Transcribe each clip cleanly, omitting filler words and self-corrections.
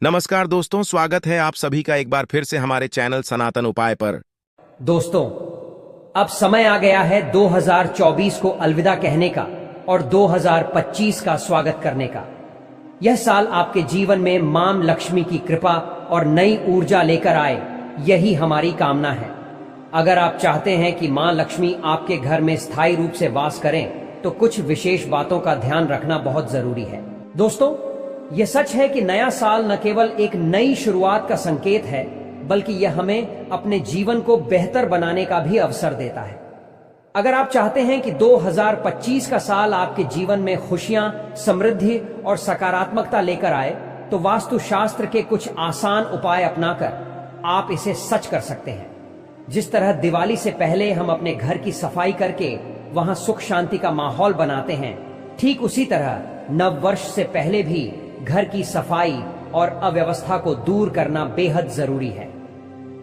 नमस्कार दोस्तों, स्वागत है आप सभी का एक बार फिर से हमारे चैनल सनातन उपाय पर। दोस्तों, अब समय आ गया है 2024 को अलविदा कहने का और 2025 का स्वागत करने का। यह साल आपके जीवन में मां लक्ष्मी की कृपा और नई ऊर्जा लेकर आए, यही हमारी कामना है। अगर आप चाहते हैं कि मां लक्ष्मी आपके घर में स्थायी रूप से वास करें, तो कुछ विशेष बातों का ध्यान रखना बहुत जरूरी है। दोस्तों, यह सच है कि नया साल न केवल एक नई शुरुआत का संकेत है, बल्कि यह हमें अपने जीवन को बेहतर बनाने का भी अवसर देता है। अगर आप चाहते हैं कि 2025 का साल आपके जीवन में खुशियां, समृद्धि और सकारात्मकता लेकर आए, तो वास्तुशास्त्र के कुछ आसान उपाय अपनाकर आप इसे सच कर सकते हैं। जिस तरह दिवाली से पहले हम अपने घर की सफाई करके वहां सुख शांति का माहौल बनाते हैं, ठीक उसी तरह नव वर्ष से पहले भी घर की सफाई और अव्यवस्था को दूर करना बेहद जरूरी है।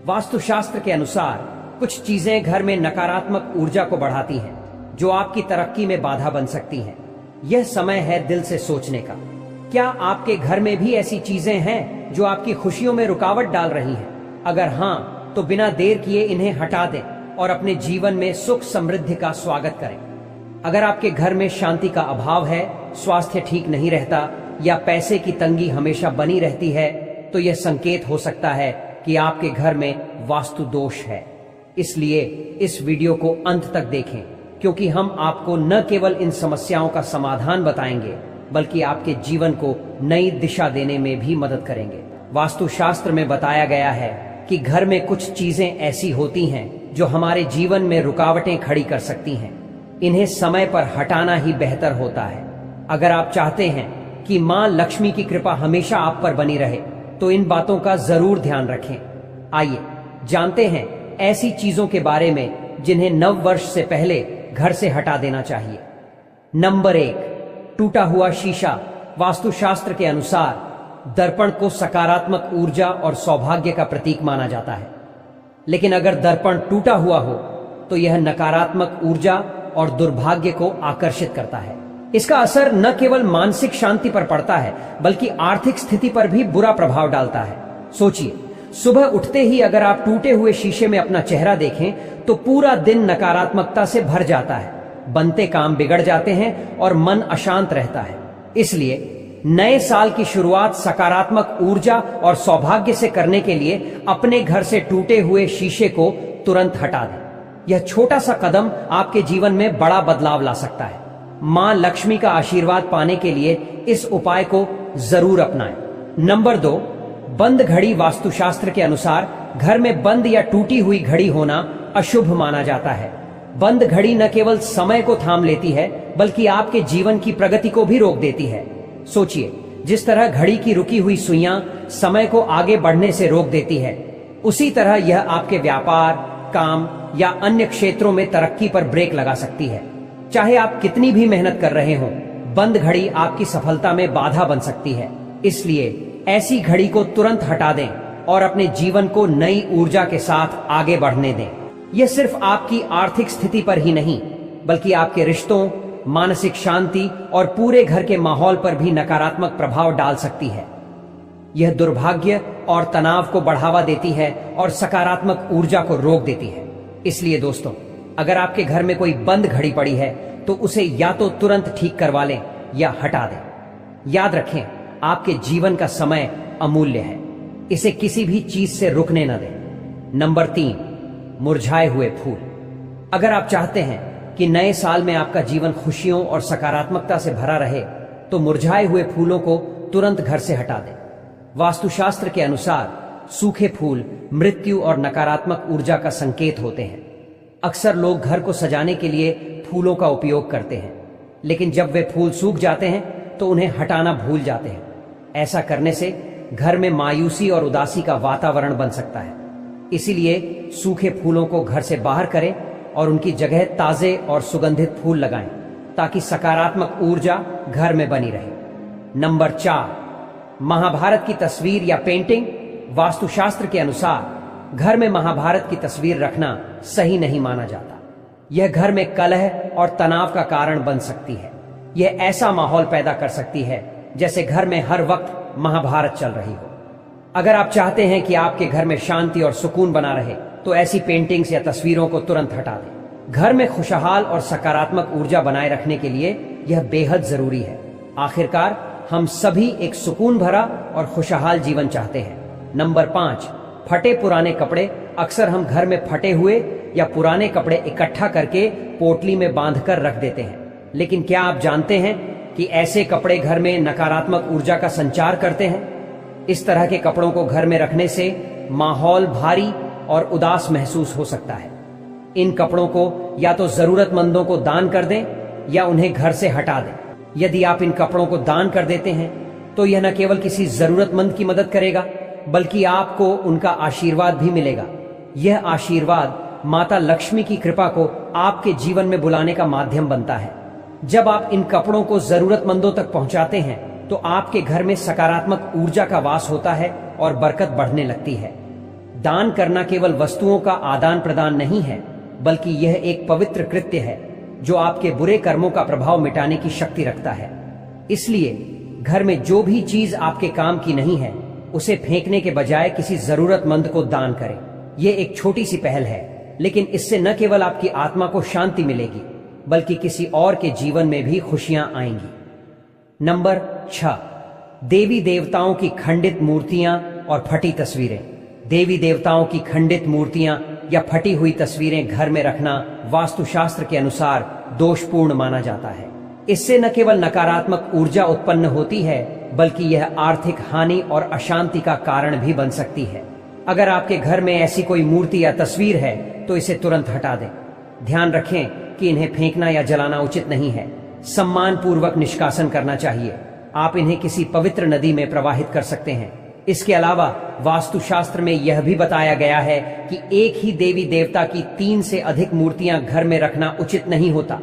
वास्तुशास्त्र के अनुसार कुछ चीजें घर में नकारात्मक ऊर्जा को बढ़ाती हैं, जो आपकी तरक्की में बाधा बन सकती हैं। यह समय है दिल से सोचने का। क्या आपके घर में भी ऐसी चीजें हैं जो आपकी खुशियों में रुकावट डाल रही हैं? अगर हाँ, तो बिना देर किए इन्हें हटा दें और अपने जीवन में सुख समृद्धि का स्वागत करें। अगर आपके घर में शांति का अभाव है, स्वास्थ्य ठीक नहीं रहता या पैसे की तंगी हमेशा बनी रहती है, तो यह संकेत हो सकता है कि आपके घर में वास्तु दोष है। इसलिए इस वीडियो को अंत तक देखें, क्योंकि हम आपको न केवल इन समस्याओं का समाधान बताएंगे, बल्कि आपके जीवन को नई दिशा देने में भी मदद करेंगे। वास्तुशास्त्र में बताया गया है कि घर में कुछ चीजें ऐसी होती हैं जो हमारे जीवन में रुकावटें खड़ी कर सकती हैं। इन्हें समय पर हटाना ही बेहतर होता है। अगर आप चाहते हैं कि मां लक्ष्मी की कृपा हमेशा आप पर बनी रहे, तो इन बातों का जरूर ध्यान रखें। आइए जानते हैं ऐसी चीजों के बारे में जिन्हें नव वर्ष से पहले घर से हटा देना चाहिए। नंबर 1, टूटा हुआ शीशा। वास्तुशास्त्र के अनुसार दर्पण को सकारात्मक ऊर्जा और सौभाग्य का प्रतीक माना जाता है, लेकिन अगर दर्पण टूटा हुआ हो तो यह नकारात्मक ऊर्जा और दुर्भाग्य को आकर्षित करता है। इसका असर न केवल मानसिक शांति पर पड़ता है, बल्कि आर्थिक स्थिति पर भी बुरा प्रभाव डालता है। सोचिए, सुबह उठते ही अगर आप टूटे हुए शीशे में अपना चेहरा देखें, तो पूरा दिन नकारात्मकता से भर जाता है। बनते काम बिगड़ जाते हैं और मन अशांत रहता है। इसलिए नए साल की शुरुआत सकारात्मक ऊर्जा और सौभाग्य से करने के लिए अपने घर से टूटे हुए शीशे को तुरंत हटा दें। यह छोटा सा कदम आपके जीवन में बड़ा बदलाव ला सकता है। मां लक्ष्मी का आशीर्वाद पाने के लिए इस उपाय को जरूर अपनाएं। नंबर 2, बंद घड़ी। वास्तुशास्त्र के अनुसार घर में बंद या टूटी हुई घड़ी होना अशुभ माना जाता है। बंद घड़ी न केवल समय को थाम लेती है, बल्कि आपके जीवन की प्रगति को भी रोक देती है। सोचिए, जिस तरह घड़ी की रुकी हुई सुइयां समय को आगे बढ़ने से रोक देती है, उसी तरह यह आपके व्यापार, काम या अन्य क्षेत्रों में तरक्की पर ब्रेक लगा सकती है। चाहे आप कितनी भी मेहनत कर रहे हों, बंद घड़ी आपकी सफलता में बाधा बन सकती है। इसलिए ऐसी घड़ी को तुरंत हटा दें और अपने जीवन को नई ऊर्जा के साथ आगे बढ़ने दें। यह सिर्फ आपकी आर्थिक स्थिति पर ही नहीं, बल्कि आपके रिश्तों, मानसिक शांति और पूरे घर के माहौल पर भी नकारात्मक प्रभाव डाल सकती है। यह दुर्भाग्य और तनाव को बढ़ावा देती है और सकारात्मक ऊर्जा को रोक देती है। इसलिए दोस्तों, अगर आपके घर में कोई बंद घड़ी पड़ी है, तो उसे या तो तुरंत ठीक करवा लें या हटा दें। याद रखें, आपके जीवन का समय अमूल्य है। इसे किसी भी चीज से रुकने न दें। नंबर 3, मुरझाए हुए फूल। अगर आप चाहते हैं कि नए साल में आपका जीवन खुशियों और सकारात्मकता से भरा रहे, तो मुरझाए हुए फूलों को तुरंत घर से हटा दें। वास्तुशास्त्र के अनुसार सूखे फूल मृत्यु और नकारात्मक ऊर्जा का संकेत होते हैं। अक्सर लोग घर को सजाने के लिए फूलों का उपयोग करते हैं, लेकिन जब वे फूल सूख जाते हैं तो उन्हें हटाना भूल जाते हैं। ऐसा करने से घर में मायूसी और उदासी का वातावरण बन सकता है। इसीलिए सूखे फूलों को घर से बाहर करें और उनकी जगह ताजे और सुगंधित फूल लगाएं, ताकि सकारात्मक ऊर्जा घर में बनी रहे। नंबर 4, महाभारत की तस्वीर या पेंटिंग। वास्तुशास्त्र के अनुसार घर में महाभारत की तस्वीर रखना सही नहीं माना जाता। यह घर में कलह और तनाव का कारण बन सकती है। यह ऐसा माहौल पैदा कर सकती है जैसे घर में हर वक्त महाभारत चल रही हो। अगर आप चाहते हैं कि आपके घर में शांति और सुकून बना रहे तो ऐसी पेंटिंग्स या तस्वीरों को तुरंत हटा दें। घर में खुशहाल और सकारात्मक ऊर्जा बनाए रखने के लिए यह बेहद जरूरी है। आखिरकार हम सभी एक सुकून भरा और खुशहाल जीवन चाहते हैं। नंबर 5, फटे पुराने कपड़े। अक्सर हम घर में फटे हुए या पुराने कपड़े इकट्ठा करके पोटली में बांधकर रख देते हैं, लेकिन क्या आप जानते हैं कि ऐसे कपड़े घर में नकारात्मक ऊर्जा का संचार करते हैं? इस तरह के कपड़ों को घर में रखने से माहौल भारी और उदास महसूस हो सकता है। इन कपड़ों को या तो जरूरतमंदों को दान कर दें या उन्हें घर से हटा दें। यदि आप इन कपड़ों को दान कर देते हैं तो यह न केवल किसी जरूरतमंद की मदद करेगा बल्कि आपको उनका आशीर्वाद भी मिलेगा। यह आशीर्वाद माता लक्ष्मी की कृपा को आपके जीवन में बुलाने का माध्यम बनता है। जब आप इन कपड़ों को जरूरतमंदों तक पहुंचाते हैं तो आपके घर में सकारात्मक ऊर्जा का वास होता है और बरकत बढ़ने लगती है। दान करना केवल वस्तुओं का आदान प्रदान नहीं है, बल्कि यह एक पवित्र कृत्य है जो आपके बुरे कर्मों का प्रभाव मिटाने की शक्ति रखता है। इसलिए घर में जो भी चीज आपके काम की नहीं है उसे फेंकने के बजाय किसी जरूरतमंद को दान करें। यह एक छोटी सी पहल है, लेकिन इससे न केवल आपकी आत्मा को शांति मिलेगी बल्कि किसी और के जीवन में भी खुशियां आएंगी। नंबर 6, देवी देवताओं की खंडित मूर्तियां और फटी तस्वीरें। देवी देवताओं की खंडित मूर्तियां या फटी हुई तस्वीरें घर में रखना वास्तुशास्त्र के अनुसार दोषपूर्ण माना जाता है। इससे न केवल नकारात्मक ऊर्जा उत्पन्न होती है बल्कि यह आर्थिक हानि और अशांति का कारण भी बन सकती है। अगर आपके घर में ऐसी कोई मूर्ति या तस्वीर है तो इसे तुरंत हटा दें। ध्यान रखें कि इन्हें फेंकना या जलाना उचित नहीं है। सम्मान पूर्वक निष्कासन करना चाहिए। आप इन्हें किसी पवित्र नदी में प्रवाहित कर सकते हैं। इसके अलावा वास्तुशास्त्र में यह भी बताया गया है कि एक ही देवी देवता की 3 से अधिक मूर्तियां घर में रखना उचित नहीं होता।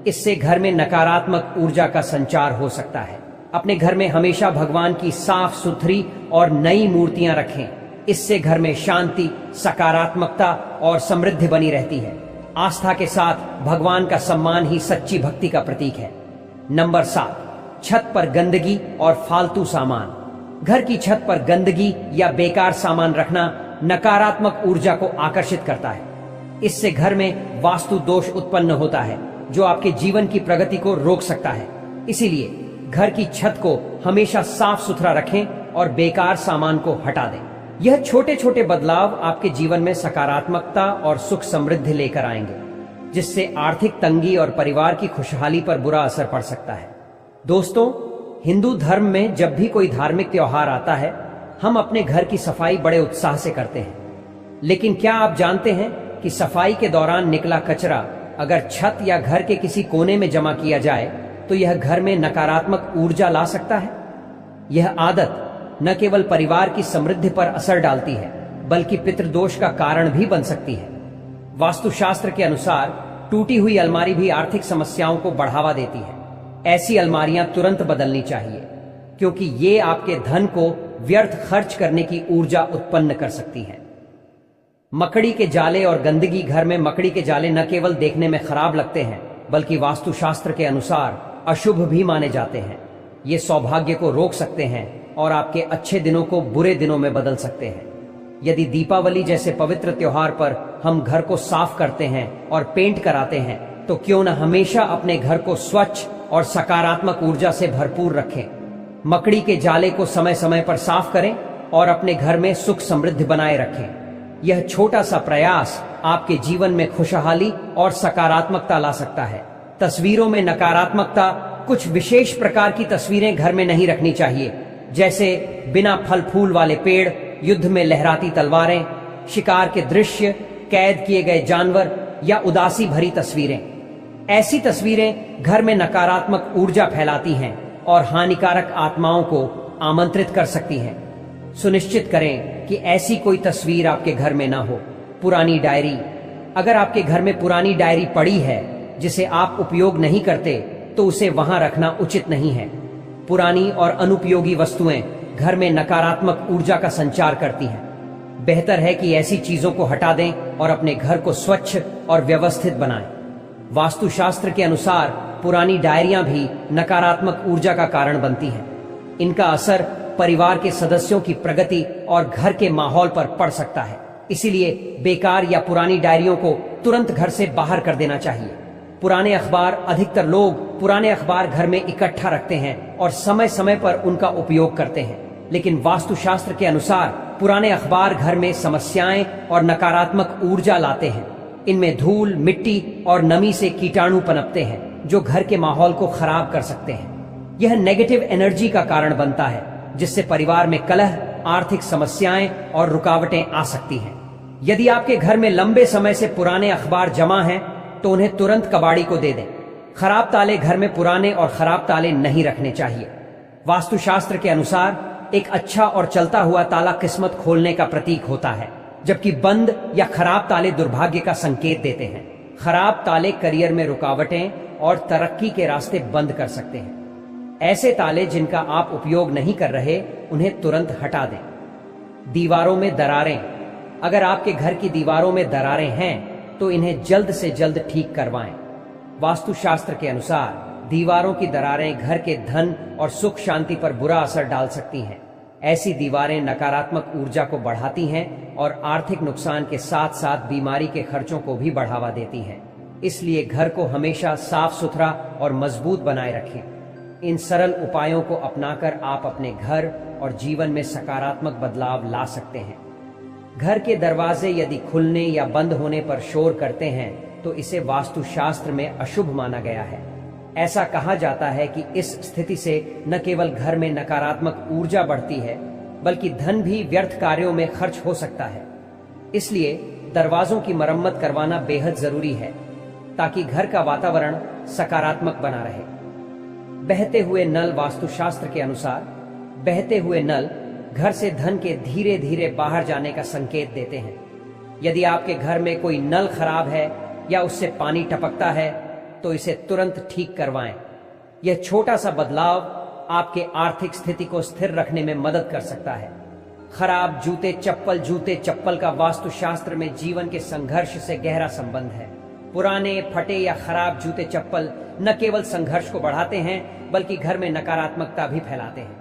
इससे घर में नकारात्मक ऊर्जा का संचार हो सकता है। अपने घर में हमेशा भगवान की साफ सुथरी और नई मूर्तियां रखें। इससे घर में शांति, सकारात्मकता और समृद्धि बनी रहती है। आस्था के साथ भगवान का सम्मान ही सच्ची भक्ति का प्रतीक है। नंबर 7, छत पर गंदगी और फालतू सामान। घर की छत पर गंदगी या बेकार सामान रखना नकारात्मक ऊर्जा को आकर्षित करता है। इससे घर में वास्तु दोष उत्पन्न होता है जो आपके जीवन की प्रगति को रोक सकता है। इसीलिए घर की छत को हमेशा साफ सुथरा रखें और बेकार सामान को हटा दें। यह छोटे छोटे बदलाव आपके जीवन में सकारात्मकता और सुख समृद्धि लेकर आएंगे, जिससे आर्थिक तंगी और परिवार की खुशहाली पर बुरा असर पड़ सकता है। दोस्तों, हिंदू धर्म में जब भी कोई धार्मिक त्योहार आता है हम अपने घर की सफाई बड़े उत्साह से करते हैं। लेकिन क्या आप जानते हैं कि सफाई के दौरान निकला कचरा अगर छत या घर के किसी कोने में जमा किया जाए तो यह घर में नकारात्मक ऊर्जा ला सकता है। यह आदत न केवल परिवार की समृद्धि पर असर डालती है बल्कि पितृदोष का कारण भी बन सकती है। वास्तुशास्त्र के अनुसार टूटी हुई अलमारी भी आर्थिक समस्याओं को बढ़ावा देती है। ऐसी अलमारियां तुरंत बदलनी चाहिए क्योंकि ये आपके धन को व्यर्थ खर्च करने की ऊर्जा उत्पन्न कर सकती हैं। मकड़ी के जाले और गंदगी। घर में मकड़ी के जाले न केवल देखने में खराब लगते हैं बल्कि वास्तुशास्त्र के अनुसार अशुभ भी माने जाते हैं। ये सौभाग्य को रोक सकते हैं और आपके अच्छे दिनों को बुरे दिनों में बदल सकते हैं। यदि दीपावली जैसे पवित्र त्योहार पर हम घर को साफ करते हैं और पेंट कराते हैं तो क्यों न हमेशा अपने घर को स्वच्छ और सकारात्मक ऊर्जा से भरपूर रखें। मकड़ी के जाले को समय समय पर साफ करें और अपने घर में सुख समृद्धि बनाए रखें। यह छोटा सा प्रयास आपके जीवन में खुशहाली और सकारात्मकता ला सकता है। तस्वीरों में नकारात्मकता। कुछ विशेष प्रकार की तस्वीरें घर में नहीं रखनी चाहिए, जैसे बिना फल फूल वाले पेड़, युद्ध में लहराती तलवारें, शिकार के दृश्य, कैद किए गए जानवर या उदासी भरी तस्वीरें। ऐसी तस्वीरें घर में नकारात्मक ऊर्जा फैलाती हैं और हानिकारक आत्माओं को आमंत्रित कर सकती हैं। सुनिश्चित करें कि ऐसी कोई तस्वीर आपके घर में ना हो। पुरानी डायरी। अगर आपके घर में पुरानी डायरी पड़ी है जिसे आप उपयोग नहीं करते तो उसे वहां रखना उचित नहीं है। पुरानी और अनुपयोगी वस्तुएं घर में नकारात्मक ऊर्जा का संचार करती हैं। बेहतर है कि ऐसी चीजों को हटा दें और अपने घर को स्वच्छ और व्यवस्थित बनाएं। वास्तुशास्त्र के अनुसार पुरानी डायरियां भी नकारात्मक ऊर्जा का कारण बनती हैं। इनका असर परिवार के सदस्यों की प्रगति और घर के माहौल पर पड़ सकता है। इसीलिए बेकार या पुरानी डायरियों को तुरंत घर से बाहर कर देना चाहिए। पुराने अखबार, अधिकतर लोग पुराने अखबार घर में इकट्ठा रखते हैं और समय समय पर उनका उपयोग करते हैं, लेकिन वास्तुशास्त्र के अनुसार पुराने अखबार घर में समस्याएं और नकारात्मक ऊर्जा लाते हैं। इनमें धूल, मिट्टी और नमी से कीटाणु पनपते हैं जो घर के माहौल को खराब कर सकते हैं। यह नेगेटिव एनर्जी का कारण बनता है, जिससे परिवार में कलह, आर्थिक समस्याएं और रुकावटें आ सकती हैं। यदि आपके घर में लंबे समय से पुराने अखबार जमा हैं, तो उन्हें तुरंत कबाड़ी को दे दें। खराब ताले घर में पुराने और खराब ताले नहीं रखने चाहिए। वास्तुशास्त्र के अनुसार एक अच्छा और चलता हुआ ताला किस्मत खोलने का प्रतीक होता है, जबकि बंद या खराब ताले दुर्भाग्य का संकेत देते हैं। खराब ताले करियर में रुकावटें और तरक्की के रास्ते बंद कर सकते हैं। ऐसे ताले जिनका आप उपयोग नहीं कर रहे, उन्हें तुरंत हटा दें। दीवारों में दरारें। अगर आपके घर की दीवारों में दरारें हैं, तो इन्हें जल्द से जल्द ठीक करवाएं। वास्तुशास्त्र के अनुसार दीवारों की दरारें घर के धन और सुख शांति पर बुरा असर डाल सकती हैं। ऐसी दीवारें नकारात्मक ऊर्जा को बढ़ाती हैं और आर्थिक नुकसान के साथ साथ बीमारी के खर्चों को भी बढ़ावा देती हैं। इसलिए घर को हमेशा साफ सुथरा और मजबूत बनाए रखें। इन सरल उपायों को अपनाकर आप अपने घर और जीवन में सकारात्मक बदलाव ला सकते हैं। घर के दरवाजे यदि खुलने या बंद होने पर शोर करते हैं, तो इसे वास्तुशास्त्र में अशुभ माना गया है। ऐसा कहा जाता है कि इस स्थिति से न केवल घर में नकारात्मक ऊर्जा बढ़ती है, बल्कि धन भी व्यर्थ कार्यों में खर्च हो सकता है। इसलिए दरवाजों की मरम्मत करवाना बेहद जरूरी है, ताकि घर का वातावरण सकारात्मक बना रहे। बहते हुए नल। वास्तुशास्त्र के अनुसार बहते हुए नल घर से धन के धीरे धीरे बाहर जाने का संकेत देते हैं। यदि आपके घर में कोई नल खराब है या उससे पानी टपकता है, तो इसे तुरंत ठीक करवाएं। यह छोटा सा बदलाव आपके आर्थिक स्थिति को स्थिर रखने में मदद कर सकता है। खराब जूते चप्पल का वास्तुशास्त्र में जीवन के संघर्ष से गहरा संबंध है। पुराने, फटे या खराब जूते चप्पल न केवल संघर्ष को बढ़ाते हैं, बल्कि घर में नकारात्मकता भी फैलाते हैं।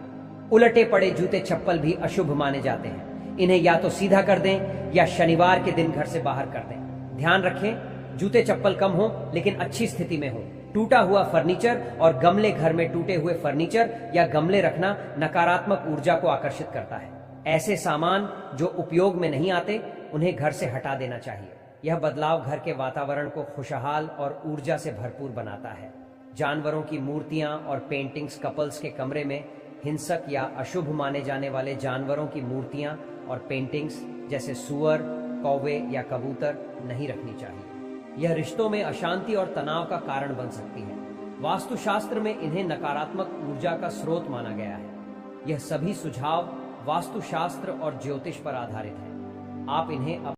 उलटे पड़े जूते चप्पल भी अशुभ माने जाते हैं। इन्हें या तो सीधा कर दें या शनिवार के दिन घर से बाहर कर दें। ध्यान रखें, जूते चप्पल कम हो लेकिन अच्छी स्थिति में हो। टूटा हुआ फर्नीचर और गमले। घर में टूटे हुए फर्नीचर या गमले रखना नकारात्मक ऊर्जा को आकर्षित करता है। ऐसे सामान जो उपयोग में नहीं आते, उन्हें घर से हटा देना चाहिए। यह बदलाव घर के वातावरण को खुशहाल और ऊर्जा से भरपूर बनाता है। जानवरों की मूर्तियां और पेंटिंग्स। कपल्स के कमरे में हिंसक या अशुभ माने जाने वाले जानवरों की मूर्तियां और पेंटिंग्स जैसे सुअर, कौवे या कबूतर नहीं रखनी चाहिए। यह रिश्तों में अशांति और तनाव का कारण बन सकती है। वास्तुशास्त्र में इन्हें नकारात्मक ऊर्जा का स्रोत माना गया है। यह सभी सुझाव वास्तुशास्त्र और ज्योतिष पर आधारित हैं। आप इन्हें